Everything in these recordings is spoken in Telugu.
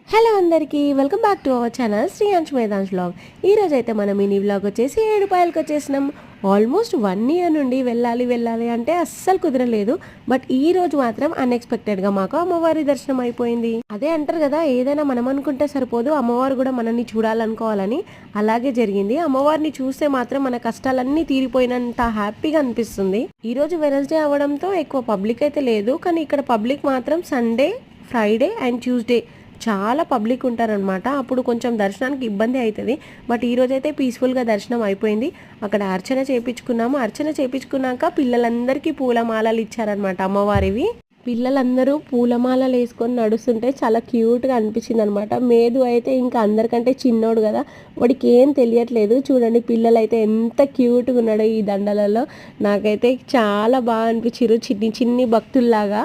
హలో అందరికీ welcome back to our channel Shreyansh Medhans vlog. ఈరోజు అయితే మనం మినీ వ్లాగ్ వచ్చేసి ఏడుపాయలకి వచ్చేసినాం. ఆల్మోస్ట్ 1 year నుండి వెళ్ళాలి అంటే అస్సలు కుదరలేదు. బట్ ఈ రోజు మాత్రం అన్ఎక్స్పెక్టెడ్గా మాకు అమ్మవారి దర్శనం అయిపోయింది. అదే అంటారు కదా, ఏదైనా మనం అనుకుంటే సరిపోదు, అమ్మవారు కూడా మనల్ని చూడాలనుకోవాలని. అలాగే జరిగింది. అమ్మవారిని చూస్తే మాత్రం మన కష్టాలన్నీ తీరిపోయినంత హ్యాపీగా అనిపిస్తుంది. ఈ రోజు వెనస్డే అవ్వడంతో ఎక్కువ పబ్లిక్ అయితే లేదు, కానీ ఇక్కడ పబ్లిక్ మాత్రం సండే, ఫ్రైడే అండ్ ట్యూస్డే చాలా పబ్లిక్ ఉంటారనమాట. అప్పుడు కొంచెం దర్శనానికి ఇబ్బంది అవుతుంది. బట్ ఈరోజైతే పీస్ఫుల్గా దర్శనం అయిపోయింది. అక్కడ అర్చన చేయించుకున్నాము. అర్చన చేయించుకున్నాక పిల్లలందరికీ పూలమాలలు ఇచ్చారనమాట అమ్మవారివి. పిల్లలందరూ పూలమాలలు వేసుకొని నడుస్తుంటే చాలా క్యూట్గా అనిపించింది అనమాట. మేదు అయితే ఇంకా అందరికంటే చిన్నోడు కదా, వాడికి ఏం తెలియట్లేదు. చూడండి పిల్లలు అయితే ఎంత క్యూట్గా ఉన్నాడో ఈ దండలలో. నాకైతే చాలా బాగా అనిపించారు, చిన్ని భక్తుల్లాగా.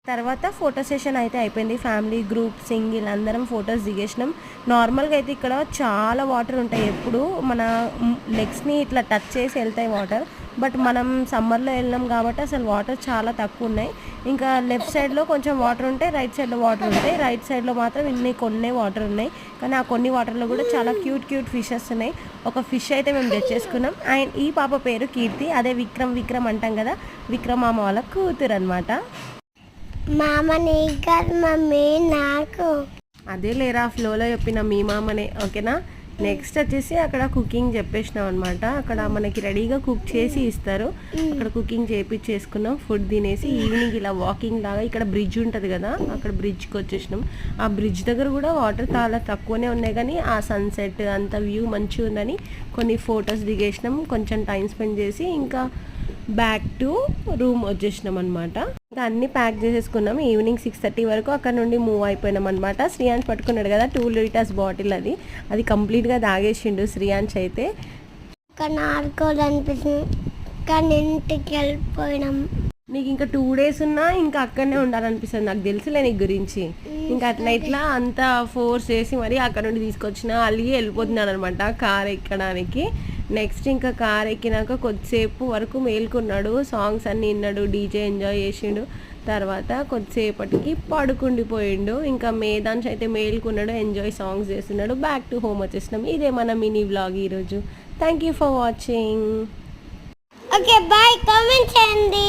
తర్వాత ఫోటో సెషన్ అయితే అయిపోయింది. ఫ్యామిలీ, గ్రూప్, సింగిల్ అందరం ఫొటోస్ దిగేసినాం. నార్మల్గా అయితే ఇక్కడ చాలా వాటర్ ఉంటాయి. ఎప్పుడు మన లెగ్స్ని ఇట్లా టచ్ చేసి వెళ్తాయి వాటర్. బట్ మనం సమ్మర్లో వెళ్ళినాం కాబట్టి అసలు వాటర్ చాలా తక్కువ ఉన్నాయి. ఇంకా లెఫ్ట్ సైడ్లో కొంచెం వాటర్ ఉంటాయి, రైట్ సైడ్లో వాటర్ ఉంటాయి. రైట్ సైడ్లో మాత్రం కొన్ని వాటర్ ఉన్నాయి. కానీ ఆ కొన్ని వాటర్లో కూడా చాలా క్యూట్ ఫిషెస్ ఉన్నాయి. ఒక ఫిష్ అయితే మేము తెచ్చేసుకున్నాం. అండ్ ఈ పాప పేరు కీర్తి. అదే విక్రమ్ అంటాం కదా, విక్రమ్ మామ వాళ్ళ కూతురు అనమాట. మామ నీకు మమ్మీ నాకు అదే లేరా, ఫ్లోలో చెప్పిన మీ మామనే, ఓకేనా. నెక్స్ట్ వచ్చేసి అక్కడ కుకింగ్ చెప్పేసినాం అనమాట. అక్కడ మనకి రెడీగా కుక్ చేసి ఇస్తారు. అక్కడ కుకింగ్ చేపించేసుకున్నాం. ఫుడ్ తినేసి ఈవినింగ్ ఇలా వాకింగ్ లాగా ఇక్కడ బ్రిడ్జ్ ఉంటుంది కదా, అక్కడ బ్రిడ్జ్కి వచ్చేసినాం. ఆ బ్రిడ్జ్ దగ్గర కూడా వాటర్ చాలా తక్కువనే ఉన్నాయి, కానీ ఆ సన్సెట్ అంత వ్యూ మంచిగా ఉందని కొన్ని ఫొటోస్ దిగేసినాం. కొంచెం టైం స్పెండ్ చేసి ఇంకా బ్యాక్ టు రూమ్ వచ్చేసినాం అనమాట. ఇంకా అన్ని ప్యాక్ చేసేసుకున్నాం. ఈవినింగ్ 6:30 వరకు అక్కడ నుండి మూవ్ అయిపోయినాం అనమాట. శ్రీయాంష్ పట్టుకున్నాడు కదా 2 liters బాటిల్, అది కంప్లీట్గా తాగేసిండు శ్రీయాంష్ అయితే. కానీ ఆడుకోవాలనిపిస్తుంది, కానీ ఇంటికి వెళ్ళిపోయినాం. నీకు ఇంకా 2 days ఉన్నా ఇంకా అక్కడనే ఉండాలనిపిస్తుంది, నాకు తెలుసులే నీ గురించి. ఇంకా అట్లా ఇట్లా అంతా ఫోర్స్ చేసి మరి అక్కడ నుండి తీసుకొచ్చిన అలిగి వెళ్ళిపోతున్నాను అనమాట కార్ ఎక్కడానికి. నెక్స్ట్ ఇంకా కార్ ఎక్కినాక కొద్దిసేపు వరకు మేల్కున్నాడు, సాంగ్స్ అన్నీ విన్నాడు, డీజే ఎంజాయ్ చేసిండు. తర్వాత కొద్దిసేపటికి పడుకుండిపోయిండు. ఇంకా మేధాన్స్ అయితే మేల్కున్నాడు, ఎంజాయ్ సాంగ్స్ చేస్తున్నాడు. బ్యాక్ టు హోమ్ వచ్చేసినాం. ఇదే మన మినీ వ్లాగ్ ఈరోజు. Thank you for watching. Okay bye, comment చేయండి.